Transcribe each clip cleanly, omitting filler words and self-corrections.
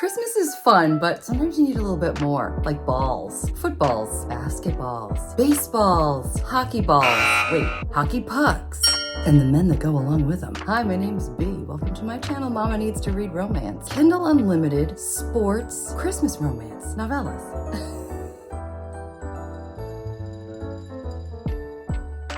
Christmas is fun, but sometimes you need a little bit more, like balls, footballs, basketballs, baseballs, hockey balls, wait, hockey pucks, and the men that go along with them. Hi, my name's B. Welcome to my channel, Mama Needs to Read Romance. Kindle Unlimited, sports, Christmas romance, novellas.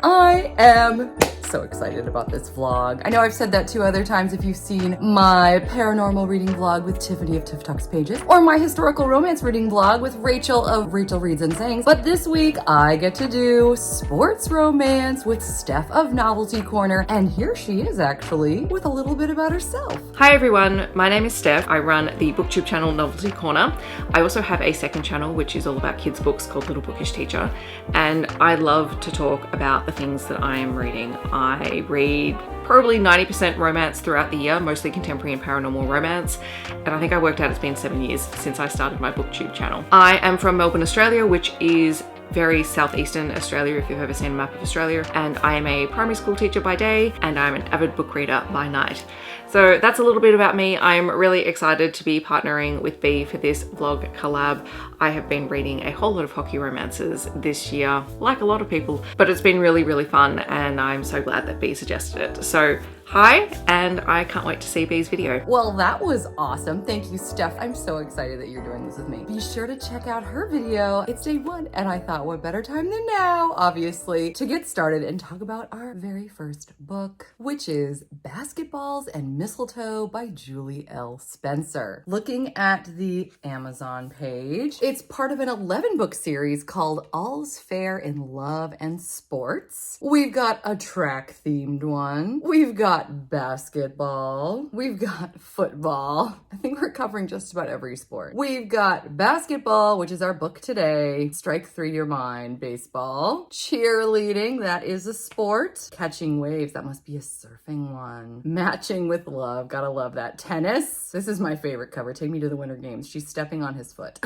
I am so excited about this vlog. I know I've said that 2 other times if you've seen my paranormal reading vlog with Tiffany of Tiff Talks Pages, or my historical romance reading vlog with Rachel of Rachel Reads and Sings. But this week I get to do sports romance with Stef of Novelty Corner, and here she is actually with a little bit about herself. Hi everyone, my name is Stef. I run the booktube channel Novelty Corner. I also have a second channel which is all about kids books called Little Bookish Teacher, and I love to talk about the things that I am reading. I read probably 90% romance throughout the year, mostly contemporary and paranormal romance. And I think I worked out it's been 7 years since I started my booktube channel. I am from Melbourne, Australia, which is very southeastern Australia if you've ever seen a map of Australia. And I am a primary school teacher by day and I'm an avid book reader by night. So that's a little bit about me. I'm really excited to be partnering with B for this vlog collab. I have been reading a whole lot of hockey romances this year, like a lot of people, but it's been really, really fun and I'm so glad that B suggested it. So hi, and I can't wait to see B's video. Well, that was awesome. Thank you, Steph. I'm so excited that you're doing this with me. Be sure to check out her video. It's day 1, and I thought what better time than now, obviously, to get started and talk about our very first book, which is Basketballs and Mistletoe by Julie L. Spencer. Looking at the Amazon page, it's part of an 11-book series called All's Fair in Love and Sports. We've got a track-themed one. We've got basketball. We've got football. I think we're covering just about every sport. We've got basketball, which is our book today. Strike 3 your mind. Baseball. Cheerleading, that is a sport. Catching waves, that must be a surfing one. Matching with love, gotta love that. Tennis, this is my favorite cover. Take me to the Winter Games. She's stepping on his foot.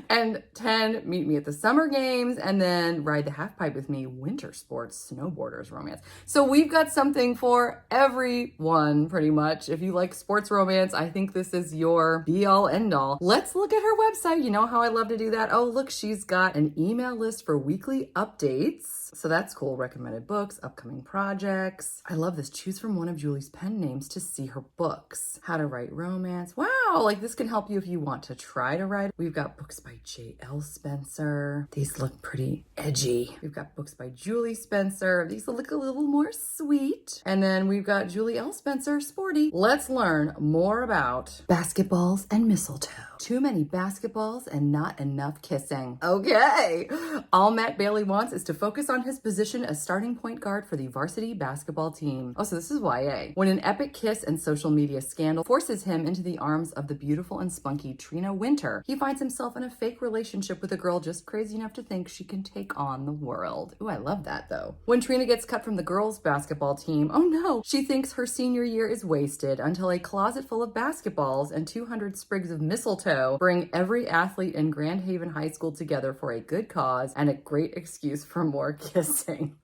And 10, meet me at the summer games, and then ride the half pipe with me, winter sports, snowboarders romance. So we've got something for everyone, pretty much. If you like sports romance, I think this is your be all end all. Let's look at her website. You know how I love to do that. Oh, look, she's got an email list for weekly updates. So that's cool. Recommended books, upcoming projects. I love this. Choose from one of Julie's pen names to see her books. How to write romance. Wow, like this can help you if you want to try to write. We've got books by J.L. Spencer. These look pretty edgy. We've got books by Julie Spencer. These look a little more sweet. And then we've got Julie L. Spencer, sporty. Let's learn more about Basketballs and Mistletoe. Too many basketballs and not enough kissing. Okay. All Matt Bailey wants is to focus on his position as starting point guard for the varsity basketball team. Oh, so this is YA. When an epic kiss and social media scandal forces him into the arms of the beautiful and spunky Trina Winter, he finds himself in a fake relationship with a girl just crazy enough to think she can take on the world. Ooh, I love that though. When Trina gets cut from the girls basketball team, oh no, she thinks her senior year is wasted until a closet full of basketballs and 200 sprigs of mistletoe bring every athlete in Grand Haven High School together for a good cause and a great excuse for more kissing.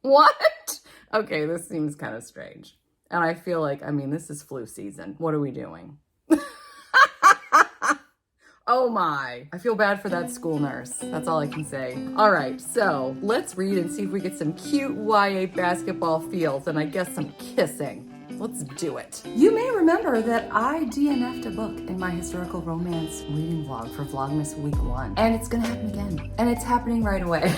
What? Okay, this seems kind of strange. And I feel like, I mean, this is flu season. What are we doing? Oh my, I feel bad for that school nurse. That's all I can say. All right, so let's read and see if we get some cute YA basketball feels and I guess some kissing. Let's do it. You may remember that I DNF'd a book in my historical romance reading vlog for Vlogmas week 1. And it's gonna happen again. And it's happening right away.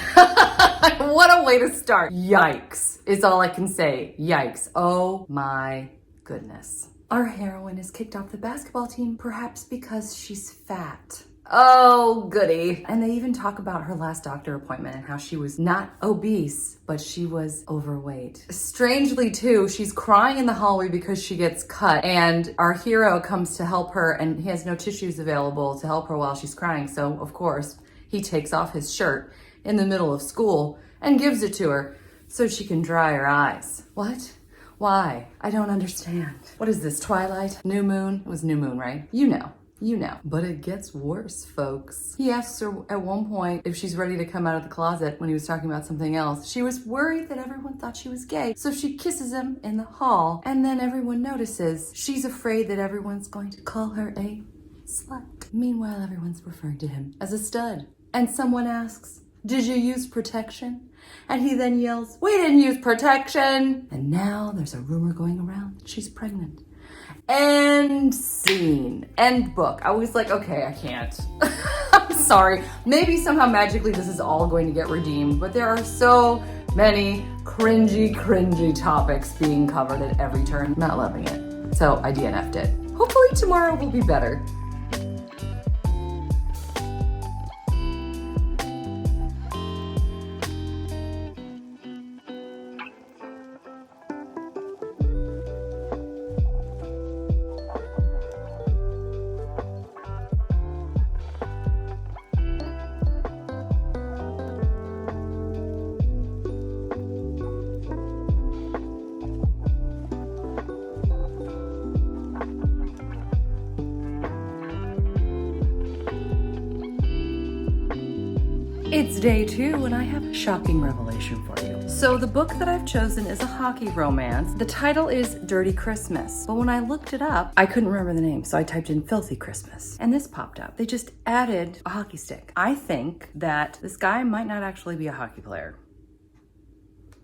What a way to start. Yikes, is all I can say. Yikes, oh my goodness. Our heroine is kicked off the basketball team, perhaps because she's fat. Oh, goody. And they even talk about her last doctor appointment and how she was not obese, but she was overweight. Strangely too, she's crying in the hallway because she gets cut and our hero comes to help her and he has no tissues available to help her while she's crying. So of course, he takes off his shirt in the middle of school and gives it to her so she can dry her eyes. What? Why? I don't understand. What is this, Twilight? New Moon? It was New Moon, right? You know. You know. But it gets worse, folks. He asks her at one point if she's ready to come out of the closet when he was talking about something else. She was worried that everyone thought she was gay, so she kisses him in the hall, and then everyone notices. She's afraid that everyone's going to call her a slut. Meanwhile, everyone's referring to him as a stud. And someone asks, "Did you use protection?" And he then yells, "We didn't use protection!" And now there's a rumor going around that she's pregnant. End scene. End book. I was like, okay, I can't. I'm sorry. Maybe somehow magically this is all going to get redeemed, but there are so many cringy topics being covered at every turn. Not loving it. So I DNF'd it. Hopefully tomorrow will be better. It's day 2 and I have a shocking revelation for you. So the book that I've chosen is a hockey romance. The title is Dirty Christmas, but when I looked it up, I couldn't remember the name, so I typed in Filthy Christmas, and this popped up. They just added a hockey stick. I think that this guy might not actually be a hockey player.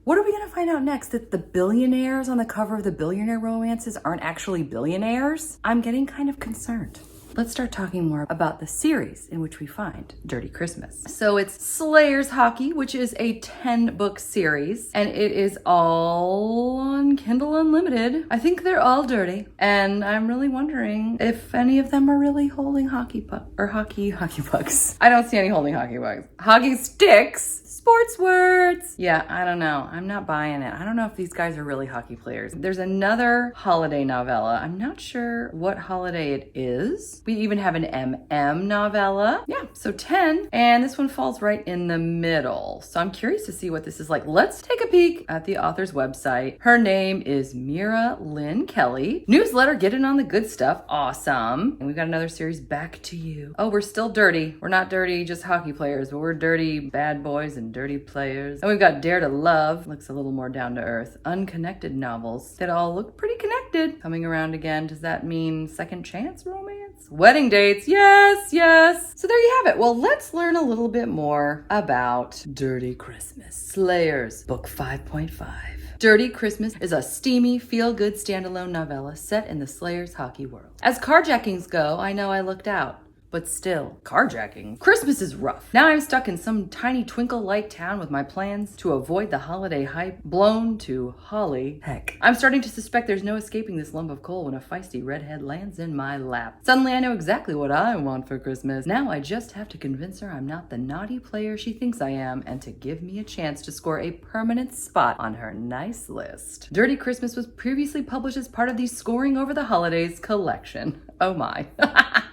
What are we gonna find out next? That the billionaires on the cover of the billionaire romances aren't actually billionaires? I'm getting kind of concerned. Let's start talking more about the series in which we find Dirty Christmas. So it's Slayers Hockey, which is a 10-book series, and it is all on Kindle Unlimited. I think they're all dirty, and I'm really wondering if any of them are really holding hockey pucks. I don't see any holding hockey pucks. Hockey sticks. Sports words. Yeah, I don't know. I'm not buying it. I don't know if these guys are really hockey players. There's another holiday novella. I'm not sure what holiday it is. We even have an MM novella. Yeah, so 10. And this one falls right in the middle. So I'm curious to see what this is like. Let's take a peek at the author's website. Her name is Mira Lynn Kelly. Newsletter, get in on the good stuff. Awesome. And we've got another series, Back to You. Oh, we're still dirty. We're not dirty, just hockey players, but we're dirty bad boys and dirty players. And we've got Dare to Love, looks a little more down to earth. Unconnected novels that all look pretty connected. Coming around again, does that mean second chance romance? Wedding dates, yes, yes. So there you have it. Well, let's learn a little bit more about Dirty Christmas. Slayers, book 5.5. Dirty Christmas is a steamy, feel-good standalone novella set in the Slayers hockey world. As carjackings go, I know I looked out. But still, carjacking. Christmas is rough. Now I'm stuck in some tiny twinkle-light town with my plans to avoid the holiday hype blown to holly heck. I'm starting to suspect there's no escaping this lump of coal when a feisty redhead lands in my lap. Suddenly I know exactly what I want for Christmas. Now I just have to convince her I'm not the naughty player she thinks I am and to give me a chance to score a permanent spot on her nice list. Dirty Christmas was previously published as part of the Scoring Over the Holidays collection. Oh my.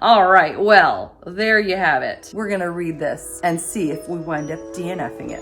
All right, well, there you have it. We're gonna read this and see if we wind up DNFing it.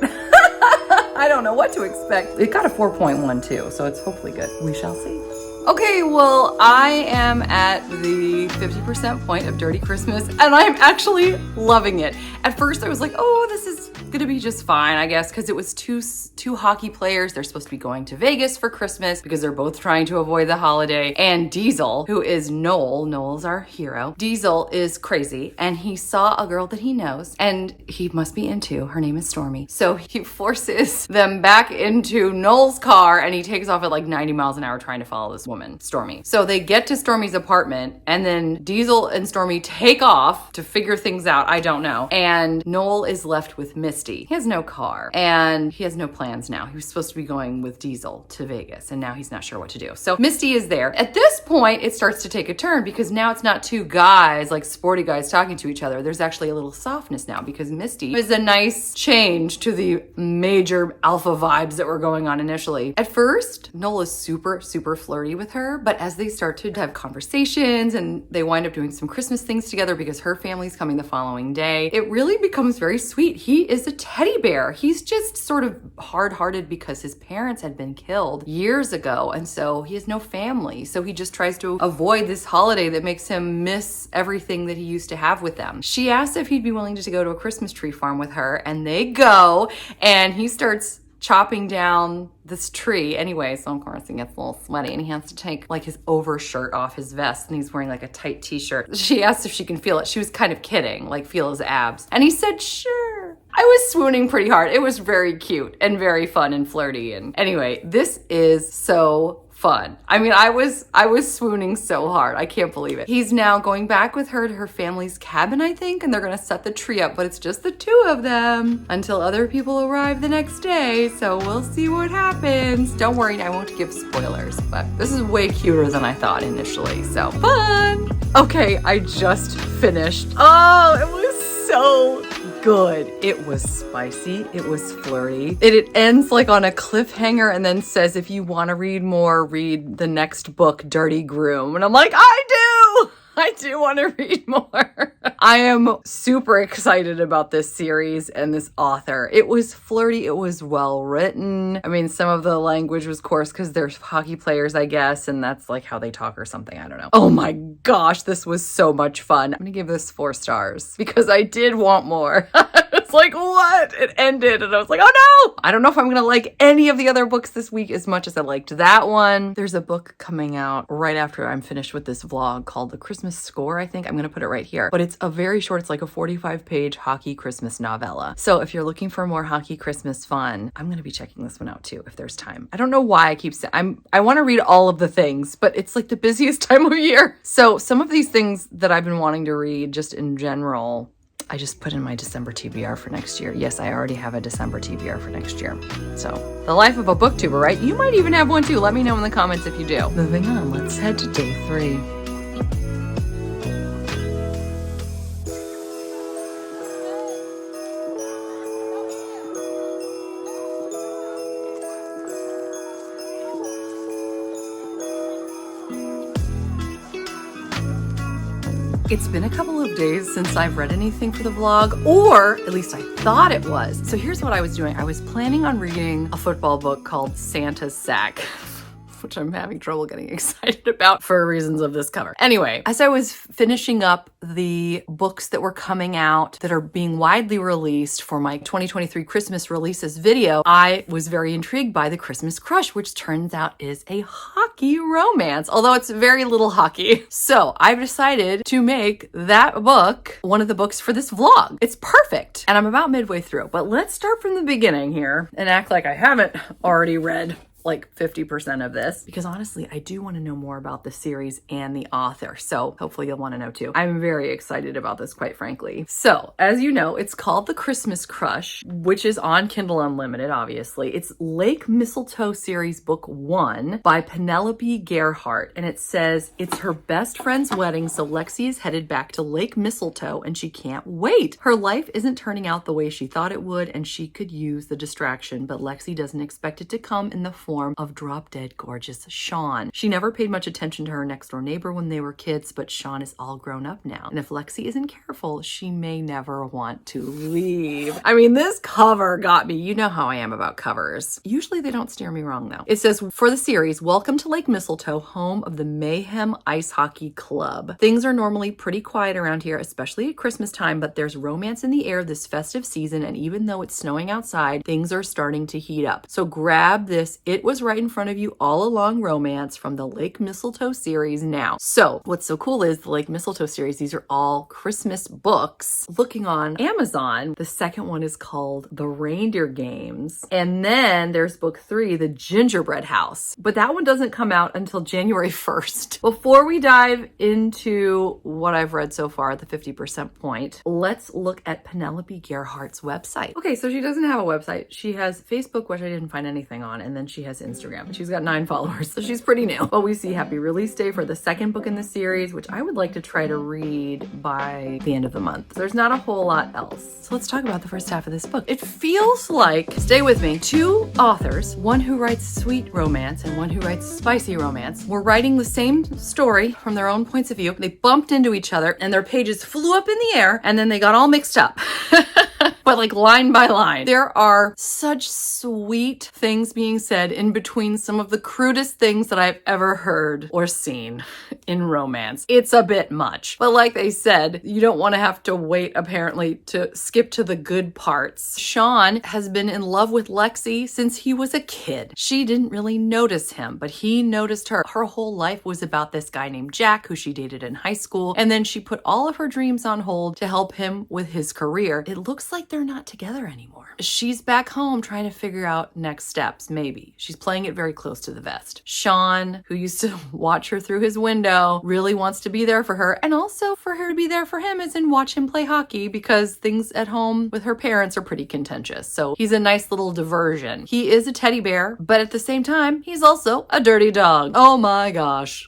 I don't know what to expect. It got a 4.1 too, so it's hopefully good. We shall see. Okay, well, I am at the 50% point of Dirty Christmas, and I'm actually loving it. At first, I was like, oh, this is gonna be just fine, I guess, because it was two hockey players. They're supposed to be going to Vegas for Christmas because they're both trying to avoid the holiday. And Diesel, who is Noel's our hero. Diesel is crazy, and he saw a girl that he knows, and he must be into. Her name is Stormy. So he forces them back into Noel's car, and he takes off at like 90 miles an hour trying to follow this woman, Stormy. So they get to Stormy's apartment, and then Diesel and Stormy take off to figure things out. I don't know. And Noel is left with Misty. He has no car, and he has no plans now. He was supposed to be going with Diesel to Vegas, and now he's not sure what to do. So Misty is there. At this point, it starts to take a turn because now it's not two guys, like sporty guys talking to each other. There's actually a little softness now because Misty is a nice change to the major alpha vibes that were going on initially. At first, Noel is super flirty with her, but as they start to have conversations and they wind up doing some Christmas things together because her family's coming the following day, it really becomes very sweet. He is a teddy bear. He's just sort of hard-hearted because his parents had been killed years ago, and so he has no family. So he just tries to avoid this holiday that makes him miss everything that he used to have with them. She asked if he'd be willing to go to a Christmas tree farm with her, and they go, and he starts chopping down this tree anyway, so of course he gets a little sweaty and he has to take like his overshirt off his vest and he's wearing like a tight t-shirt. She asked if she can feel it. She was kind of kidding, like feel his abs. And he said, sure. I was swooning pretty hard. It was very cute and very fun and flirty. And anyway, this is so fun. I mean, I was swooning so hard. I can't believe it. He's now going back with her to her family's cabin, I think, and they're gonna set the tree up, but it's just the two of them until other people arrive the next day. So we'll see what happens. Don't worry, I won't give spoilers, but this is way cuter than I thought initially. So fun. Okay, I just finished. Oh, it was so good. It was spicy. It was flirty. It ends like on a cliffhanger and then says, if you want to read more, read the next book, Dirty Groom. And I'm like, I do want to read more. I am super excited about this series and this author. It was flirty. It was well written. I mean, some of the language was coarse because they're hockey players, I guess, and that's like how they talk or something. I don't know. Oh my gosh, this was so much fun. I'm gonna give this 4 stars because I did want more. It's like, what? It ended and I was like, oh no! I don't know if I'm gonna like any of the other books this week as much as I liked that one. There's a book coming out right after I'm finished with this vlog called The Christmas Score, I think. I'm gonna put it right here. But it's a very short, it's like a 45-page hockey Christmas novella. So if you're looking for more hockey Christmas fun, I'm gonna be checking this one out too if there's time. I don't know why I keep saying, I wanna read all of the things, but it's like the busiest time of year. So some of these things that I've been wanting to read just in general, I just put in my December TBR for next year. Yes, I already have a December TBR for next year. So, the life of a booktuber, right? You might even have one too. Let me know in the comments if you do. Moving on, let's head to day 3. It's been a couple of days since I've read anything for the vlog, or at least I thought it was. So here's what I was doing. I was planning on reading a football book called Santa's Sack, which I'm having trouble getting excited about for reasons of this cover. Anyway, as I was finishing up the books that were coming out that are being widely released for my 2023 Christmas releases video, I was very intrigued by The Christmas Crush, which turns out is a hockey romance, although it's very little hockey. So I've decided to make that book one of the books for this vlog. It's perfect. And I'm about midway through, but let's start from the beginning here and act like I haven't already read like 50% of this, because honestly, I do want to know more about the series and the author. So hopefully you'll want to know too. I'm very excited about this, quite frankly. So as you know, it's called The Christmas Crush, which is on Kindle Unlimited, obviously. It's Lake Mistletoe series book 1 by Penelope Gerhardt. And it says it's her best friend's wedding. So Lexi is headed back to Lake Mistletoe and she can't wait. Her life isn't turning out the way she thought it would, and she could use the distraction, but Lexi doesn't expect it to come in the form of drop-dead gorgeous Sean. She never paid much attention to her next-door neighbor when they were kids, but Sean is all grown up now. And if Lexi isn't careful, she may never want to leave. I mean, this cover got me. You know how I am about covers. Usually they don't steer me wrong though. It says, for the series, welcome to Lake Mistletoe, home of the Mayhem Ice Hockey Club. Things are normally pretty quiet around here, especially at Christmas time, but there's romance in the air this festive season, and even though it's snowing outside, things are starting to heat up. So grab this It Was Right in Front of You All Along romance from the Lake Mistletoe series now. So what's so cool is the Lake Mistletoe series, these are all Christmas books. Looking on Amazon, the second one is called The Reindeer Games. And then there's book 3, The Gingerbread House. But that one doesn't come out until January 1st. Before we dive into what I've read so far at the 50% point, let's look at Penelope Gerhardt's website. Okay, so she doesn't have a website. She has Facebook, which I didn't find anything on, and then she has has Instagram. She's got 9 followers, so she's pretty new. But we see happy release day for the second book in the series, which I would like to try to read by the end of the month. So there's not a whole lot else. So let's talk about the first half of this book. It feels like, stay with me, 2 authors, one who writes sweet romance and one who writes spicy romance, were writing the same story from their own points of view. They bumped into each other and their pages flew up in the air and then they got all mixed up. But like line by line, there are such sweet things being said in between some of the crudest things that I've ever heard or seen in romance. It's a bit much. But like they said, you don't want to have to wait apparently to skip to the good parts. Sean has been in love with Lexi since he was a kid. She didn't really notice him, but he noticed her. Her whole life was about this guy named Jack, who she dated in high school. And then she put all of her dreams on hold to help him with his career. It looks like they're not together anymore. She's back home trying to figure out next steps, maybe. She's playing it very close to the vest. Sean, who used to watch her through his window, really wants to be there for her, and also for her to be there for him as in watch him play hockey, because things at home with her parents are pretty contentious. So he's a nice little diversion. He is a teddy bear, but at the same time, he's also a dirty dog. Oh my gosh.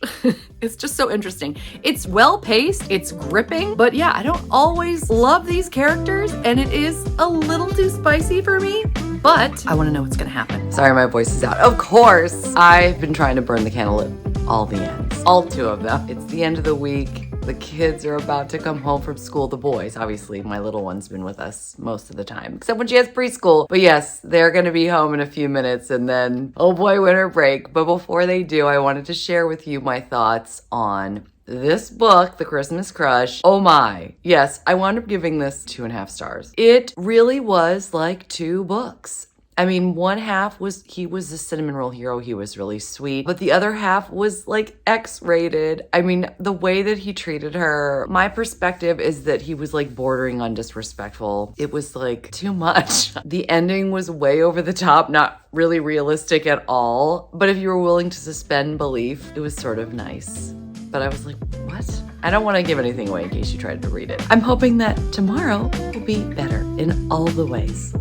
It's just so interesting. It's well paced, it's gripping, but yeah, I don't always love these characters, and it is a little too spicy for me, but I want to know what's gonna happen. Sorry, my voice is out. Of course, I've been trying to burn the candle at all the ends, all 2 of them. It's the end of the week. The kids are about to come home from school. The boys, obviously, my little one's been with us most of the time, except when she has preschool. But yes, they're going to be home in a few minutes and then, oh boy, winter break. But before they do, I wanted to share with you my thoughts on this book, The Christmas Crush. Oh my. Yes, I wound up giving this 2.5 stars. It really was like 2 books. I mean, one half was, he was a cinnamon roll hero. He was really sweet. But the other half was like X-rated. I mean, the way that he treated her, my perspective is that he was like bordering on disrespectful. It was like too much. The ending was way over the top, not really realistic at all. But if you were willing to suspend belief, it was sort of nice. But I was like, what? I don't want to give anything away in case you tried to read it. I'm hoping that tomorrow will be better in all the ways.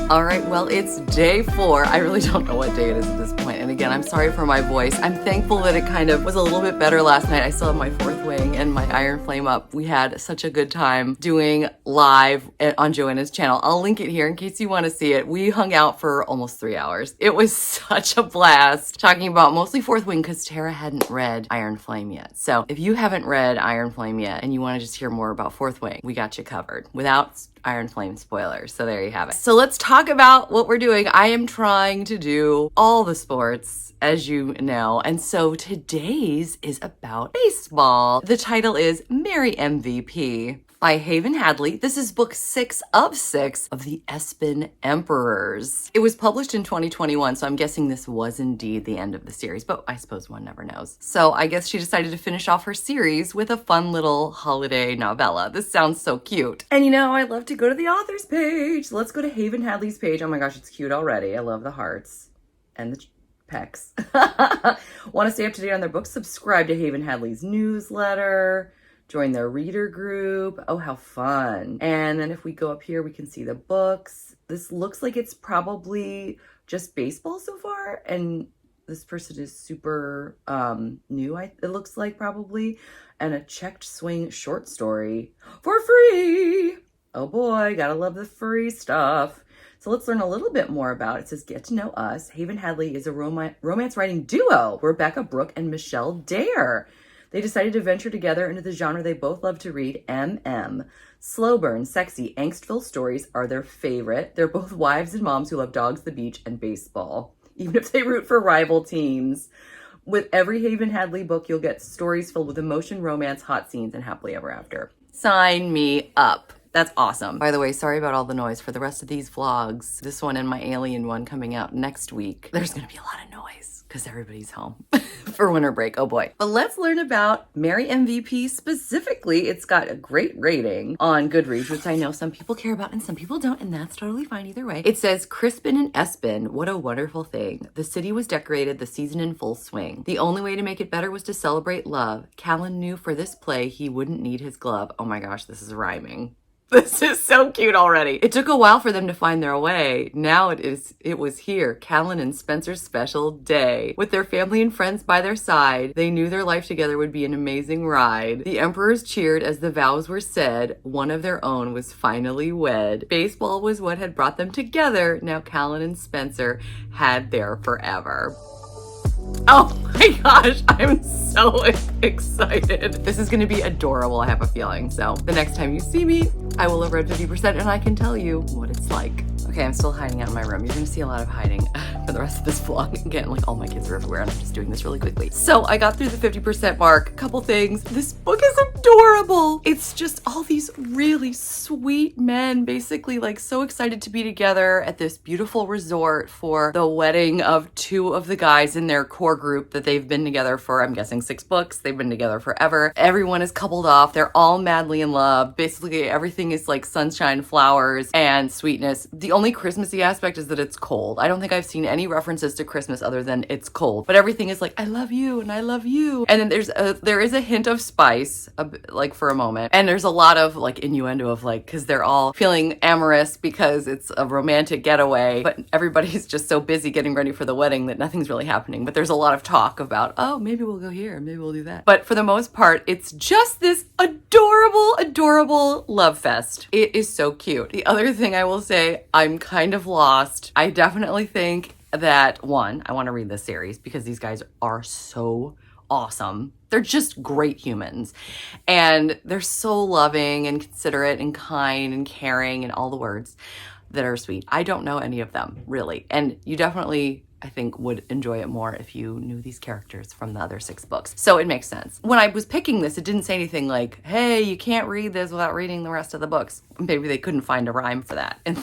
All right, well, it's day 4. I really don't know what day it is at this point. And again, I'm sorry for my voice. I'm thankful that it kind of was a little bit better last night. I still have my 4th wing and my iron flame up. We had such a good time doing live on Joanna's channel. I'll link it here in case you want to see it. We hung out for almost 3 hours. It was such a blast talking about mostly 4th wing because Tara hadn't read Iron Flame yet. So if you haven't read Iron Flame yet and you want to just hear more about 4th wing, we got you covered without Iron Flame spoilers. So there you have it. So let's talk about what we're doing. I am trying to do all the sports, as you know. And so today's is about baseball. The title is Merry MVP. by Haven Hadley. This is book 6 of 6 of the Espen Emperors. It was published in 2021, so I'm guessing this was indeed the end of the series, but I suppose one never knows. So I guess she decided to finish off her series with a fun little holiday novella. This sounds so cute. And you know, I love to go to the author's page. So let's go to Haven Hadley's page. Oh my gosh, it's cute already. I love the hearts and the pecs. Want to stay up to date on their books? Subscribe to Haven Hadley's newsletter. Join their reader group. Oh, how fun. And then if we go up here, we can see the books. This looks like it's probably just baseball so far. And this person is super new, it looks like probably. And a checked swing short story for free. Oh boy, gotta love the free stuff. So let's learn a little bit more about it. It says, get to know us. Haven Hadley is a romance writing duo, Rebecca Brooke and Michelle Dare. They decided to venture together into the genre they both love to read, MM. Slow burn, sexy, angst-filled stories are their favorite. They're both wives and moms who love dogs, the beach, and baseball, even if they root for rival teams. With every Haven Hadley book, you'll get stories filled with emotion, romance, hot scenes, and happily ever after. Sign me up. That's awesome. By the way, sorry about all the noise. For the rest of these vlogs, this one and my alien one coming out next week, there's gonna be a lot of noise because everybody's home for winter break. Oh boy. But let's learn about Mary MVP specifically. It's got a great rating on Goodreads, which I know some people care about and some people don't, and that's totally fine either way. It says, Crispin and Espen, what a wonderful thing. The city was decorated, the season in full swing. The only way to make it better was to celebrate love. Callan knew for this play he wouldn't need his glove. Oh my gosh, this is rhyming. This is so cute already. It took a while for them to find their way. Now it was here, Callan and Spencer's special day. With their family and friends by their side, they knew their life together would be an amazing ride. The emperors cheered as the vows were said. One of their own was finally wed. Baseball was what had brought them together. Now Callan and Spencer had their forever. Oh my gosh, I'm so excited. This is gonna be adorable, I have a feeling. So the next time you see me, I will have read 50% and I can tell you what it's like. Okay, I'm still hiding out in my room. You're gonna see a lot of hiding for the rest of this vlog. Again, like all my kids are everywhere and I'm just doing this really quickly. So I got through the 50% mark. A couple things. This book is adorable. It's just all these really sweet men, basically like so excited to be together at this beautiful resort for the wedding of 2 of the guys in their core group that they've been together for, I'm guessing 6 books. They've been together forever. Everyone is coupled off. They're all madly in love. Basically everything is like sunshine, flowers, and sweetness. The only Christmassy aspect is that it's cold. I don't think I've seen any references to Christmas other than it's cold, but everything is like, I love you and I love you. And then there is a hint of spice, like for a moment. And there's a lot of like innuendo of like, cause they're all feeling amorous because it's a romantic getaway, but everybody's just so busy getting ready for the wedding that nothing's really happening. But there's a lot of talk about, oh, maybe we'll go here, maybe we'll do that. But for the most part, it's just this adorable, adorable love fest. It is so cute. The other thing I will say, I'm kind of lost. I definitely think that, one, I want to read this series because these guys are so awesome. They're just great humans. And they're so loving and considerate and kind and caring and all the words that are sweet. I don't know any of them, really. And you definitely, I think, would enjoy it more if you knew these characters from the other 6 books. So it makes sense. When I was picking this, it didn't say anything like, hey, you can't read this without reading the rest of the books. Maybe they couldn't find a rhyme for that in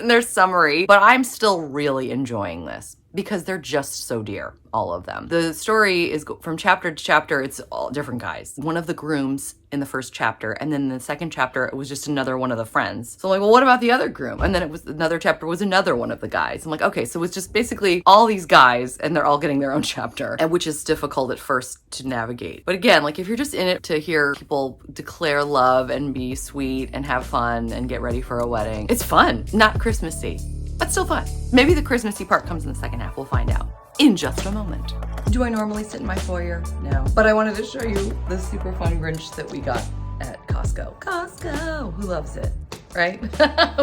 their summary, but I'm still really enjoying this because they're just so dear, all of them. The story is from chapter to chapter, it's all different guys. One of the grooms in the first chapter, and then the second chapter, it was just another one of the friends. So I'm like, well, what about the other groom? And then it was another chapter was another one of the guys. I'm like, okay, so it's just basically all these guys and they're all getting their own chapter, and which is difficult at first to navigate. But again, like if you're just in it to hear people declare love and be sweet and have fun and get ready for a wedding, it's fun, not Christmassy, but still fun. Maybe the Christmassy part comes in the second half. We'll find out in just a moment. Do I normally sit in my foyer? No. But I wanted to show you the super fun Grinch that we got at Costco. Costco! Who loves it, right?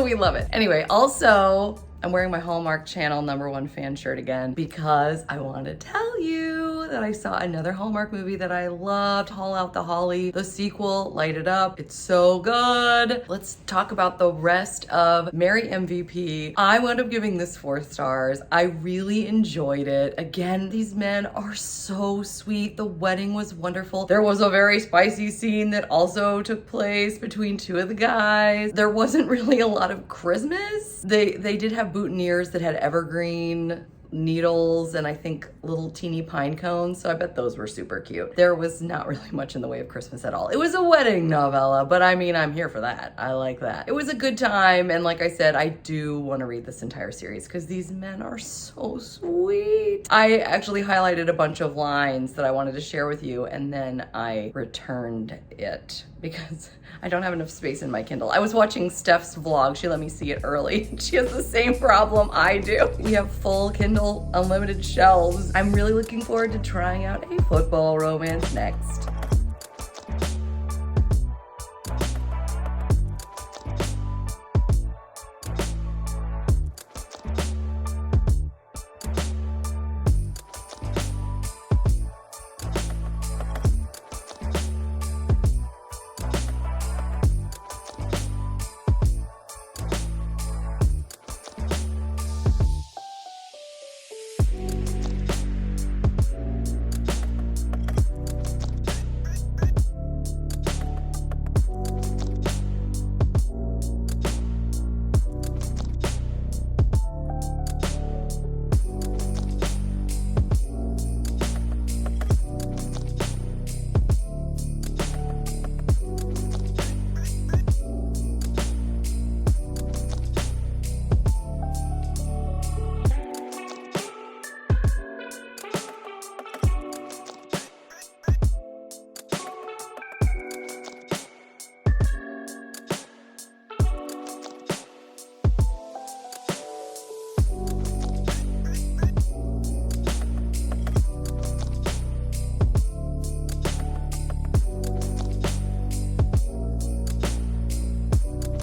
We love it. Anyway, also, I'm wearing my Hallmark Channel #1 fan shirt again because I want to tell you that I saw another Hallmark movie that I loved, Haul Out the Holly, the sequel, Light It Up. It's so good. Let's talk about the rest of Mary MVP. I wound up giving this 4 stars. I really enjoyed it. Again, these men are so sweet. The wedding was wonderful. There was a very spicy scene that also took place between 2 of the guys. There wasn't really a lot of Christmas. They did have boutonnieres that had evergreen needles and I think little teeny pine cones, so I bet those were super cute. There was not really much in the way of Christmas at all. It was a wedding novella, but I mean, I'm here for that. I like that. It was a good time, and like I said, I do want to read this entire series because these men are so sweet. I actually highlighted a bunch of lines that I wanted to share with you, and then I returned it because I don't have enough space in my Kindle. I was watching Stef's vlog. She let me see it early. She has the same problem I do. We have full Kindle Unlimited shelves. I'm really looking forward to trying out a football romance next.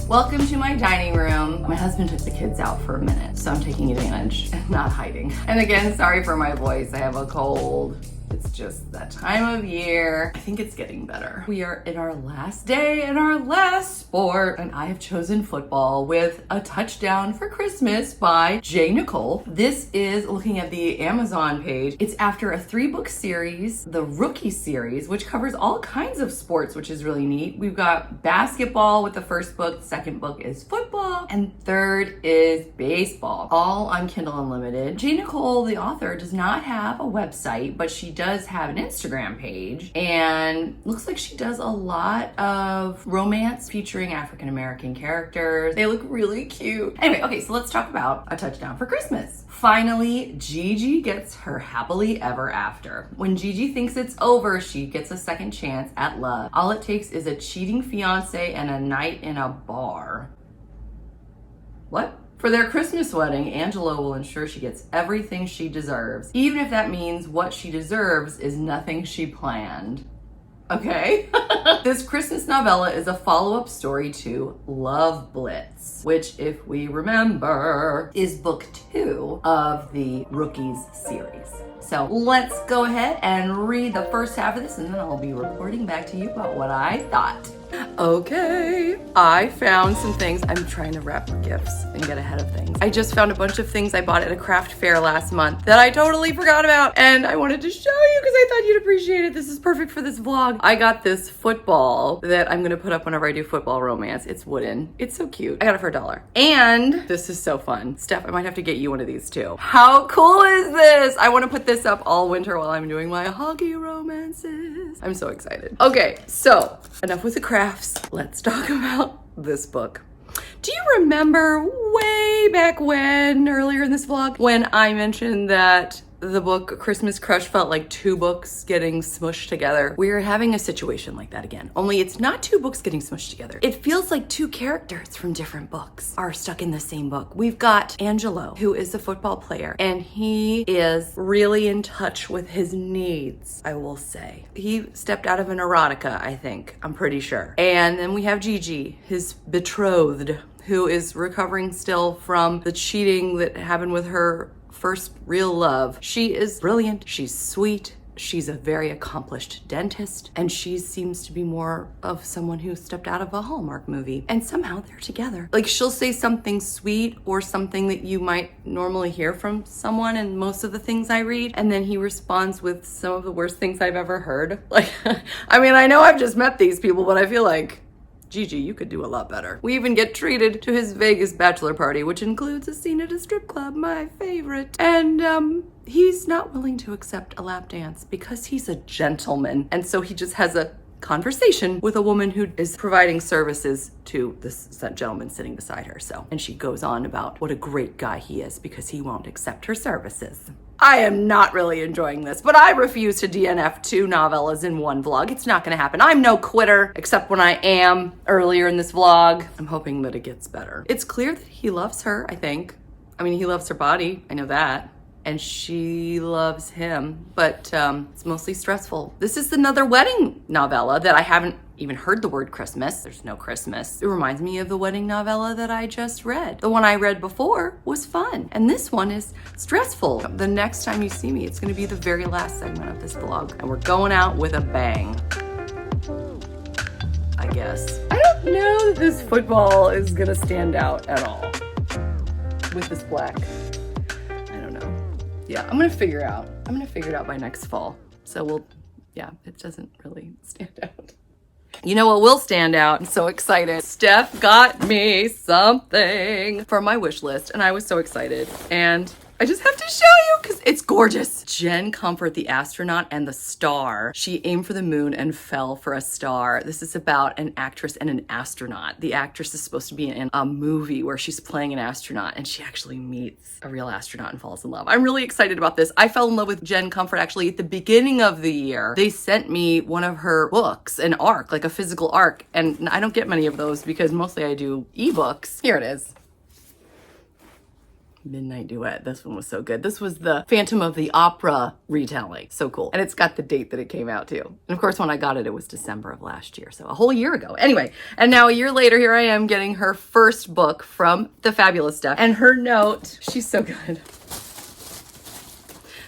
Welcome to my dining room. My husband took the kids out for a minute, so I'm taking advantage and not hiding. And again, sorry for my voice. I have a cold. It's just that time of year. I think it's getting better. We are in our last day and our last sport, and I have chosen football with A Touchdown for Christmas by J. Nicole. This is looking at the Amazon page. It's after a 3-book series, the Rookie series, which covers all kinds of sports, which is really neat. We've got basketball with the first book, the second book is football, and third is baseball, all on Kindle Unlimited. J. Nicole, the author, does not have a website, but she does have an Instagram page, and looks like she does a lot of romance featuring African American characters. They look really cute. Anyway, okay, so let's talk about A Touchdown for Christmas. Finally, Gigi gets her happily ever after. When Gigi thinks it's over, she gets a second chance at love. All it takes is a cheating fiance and a night in a bar. What? For their Christmas wedding, Angelo will ensure she gets everything she deserves, even if that means what she deserves is nothing she planned. Okay? This Christmas novella is a follow-up story to Love Blitz, which, if we remember, is book 2 of the Rookies series. So let's go ahead and read the first half of this, and then I'll be reporting back to you about what I thought. Okay, I found some things. I'm trying to wrap gifts and get ahead of things. I just found a bunch of things I bought at a craft fair last month that I totally forgot about, and I wanted to show you because I thought you'd appreciate it. This is perfect for this vlog. I got this football that I'm gonna put up whenever I do football romance. It's wooden. It's so cute. I got it for $1. And this is so fun. Steph, I might have to get you one of these too. How cool is this? I want to put this up all winter while I'm doing my hockey romances. I'm so excited. Okay, so enough with the crafts. Let's talk about this book. Do you remember way back when, earlier in this vlog, when I mentioned that the book Christmas Crush felt like 2 books getting smushed together? We're having a situation like that again, only it's not 2 books getting smushed together. It feels like 2 characters from different books are stuck in the same book. We've got Angelo, who is a football player, and he is really in touch with his needs, I will say. He stepped out of an erotica, I think. I'm pretty sure. And then we have Gigi, his betrothed, who is recovering still from the cheating that happened with her first real love. She is brilliant, she's sweet, she's a very accomplished dentist, and she seems to be more of someone who stepped out of a Hallmark movie. And somehow they're together. Like, she'll say something sweet or something that you might normally hear from someone in most of the things I read, and then he responds with some of the worst things I've ever heard. Like, I mean, I know I've just met these people, but I feel like, Gigi, you could do a lot better. We even get treated to his Vegas bachelor party, which includes a scene at a strip club, my favorite. And he's not willing to accept a lap dance because he's a gentleman. And so he just has a conversation with a woman who is providing services to this gentleman sitting beside her. And she goes on about what a great guy he is because he won't accept her services. I am not really enjoying this, but I refuse to DNF 2 novellas in one vlog. It's not gonna happen. I'm no quitter, except when I am earlier in this vlog. I'm hoping that it gets better. It's clear that he loves her, I think. I mean, he loves her body, I know that. And she loves him, but it's mostly stressful. This is another wedding novella that I haven't even heard the word Christmas. There's no Christmas. It reminds me of the wedding novella that I just read. The one I read before was fun, and this one is stressful. The next time you see me, it's gonna be the very last segment of this vlog, and we're going out with a bang, I guess. I don't know that this football is gonna stand out at all with this black. Yeah, I'm gonna figure it out by next fall. So it doesn't really stand out. You know what will stand out? I'm so excited. Stef got me something for my wish list, and I was so excited. And I just have to show you because it's gorgeous. Jen Comfort, the astronaut and the star. She aimed for the moon and fell for a star. This is about an actress and an astronaut. The actress is supposed to be in a movie where she's playing an astronaut, and she actually meets a real astronaut and falls in love. I'm really excited about this. I fell in love with Jen Comfort actually at the beginning of the year. They sent me one of her books, an ARC, like a physical ARC, and I don't get many of those because mostly I do ebooks. Here it is. Midnight Duet. This one was so good. This was the Phantom of the Opera retelling. So cool. And it's got the date that it came out too. And of course, when I got it, it was December of last year. So a whole year ago. Anyway, and now a year later, here I am getting her first book from the fabulous Stef. And her note, she's so good.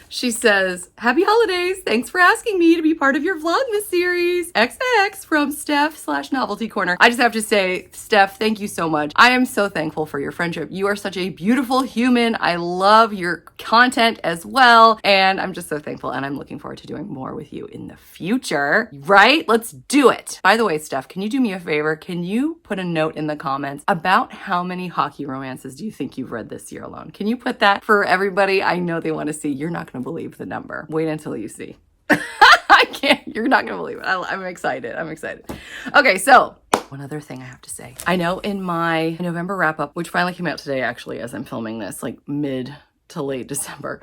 She says, "Happy holidays. Thanks for asking me to be part of your Vlogmas series. XX from Stef/Novelty Corner." I just have to say, Stef, thank you so much. I am so thankful for your friendship. You are such a beautiful human. I love your content as well. And I'm just so thankful. And I'm looking forward to doing more with you in the future. Right? Let's do it. By the way, Stef, can you do me a favor? Can you put a note in the comments about how many hockey romances do you think you've read this year alone? Can you put that for everybody? I know they want to see. You're not going to believe the number. Wait until you see. I can't. You're not gonna believe it. I'm excited. I'm excited. Okay, so one other thing I have to say. I know in my November wrap up, which finally came out today actually as I'm filming this, like mid to late December,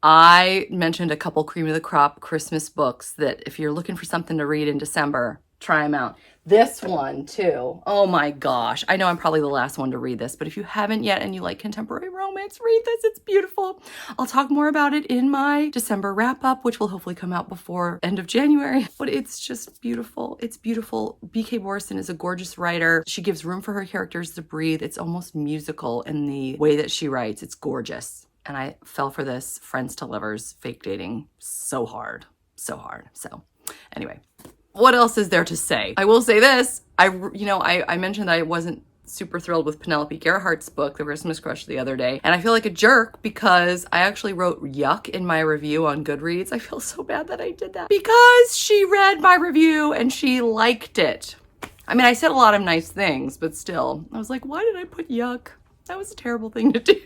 I mentioned a couple cream of the crop Christmas books that if you're looking for something to read in December, try them out. This one too. Oh my gosh. I know I'm probably the last one to read this, but if you haven't yet and you like contemporary romance, read this. It's beautiful. I'll talk more about it in my December wrap up, which will hopefully come out before end of January, but it's just beautiful. It's beautiful. B.K. Borison is a gorgeous writer. She gives room for her characters to breathe. It's almost musical in the way that she writes. It's gorgeous. And I fell for this friends to lovers fake dating so hard. So anyway. What else is there to say? I will say this. I mentioned that I wasn't super thrilled with Penelope Gerhardt's book, The Christmas Crush, the other day. And I feel like a jerk because I actually wrote yuck in my review on Goodreads. I feel so bad that I did that because she read my review and she liked it. I mean, I said a lot of nice things, but still, I was like, why did I put yuck? That was a terrible thing to do.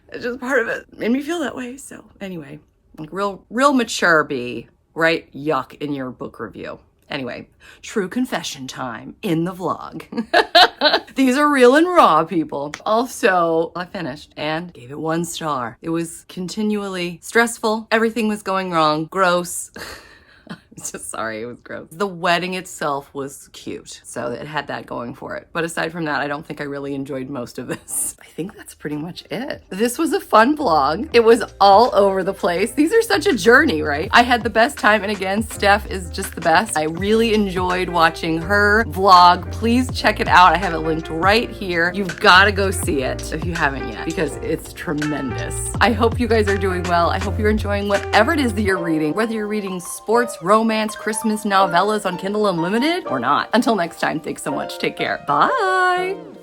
It's just part of it. Made me feel that way. So anyway, like real mature B. Write yuck in your book review. Anyway, true confession time in the vlog. These are real and raw, people. Also, I finished and gave it 1 star. It was continually stressful. Everything was going wrong. Gross. Just sorry, it was gross. The wedding itself was cute, so it had that going for it. But aside from that, I don't think I really enjoyed most of this. I think that's pretty much it. This was a fun vlog. It was all over the place. These are such a journey, right? I had the best time, and again, Stef is just the best. I really enjoyed watching her vlog. Please check it out. I have it linked right here. You've got to go see it if you haven't yet, because it's tremendous. I hope you guys are doing well. I hope you're enjoying whatever it is that you're reading, whether you're reading sports, romance, Christmas novellas on Kindle Unlimited or not. Until next time, thanks so much. Take care. Bye.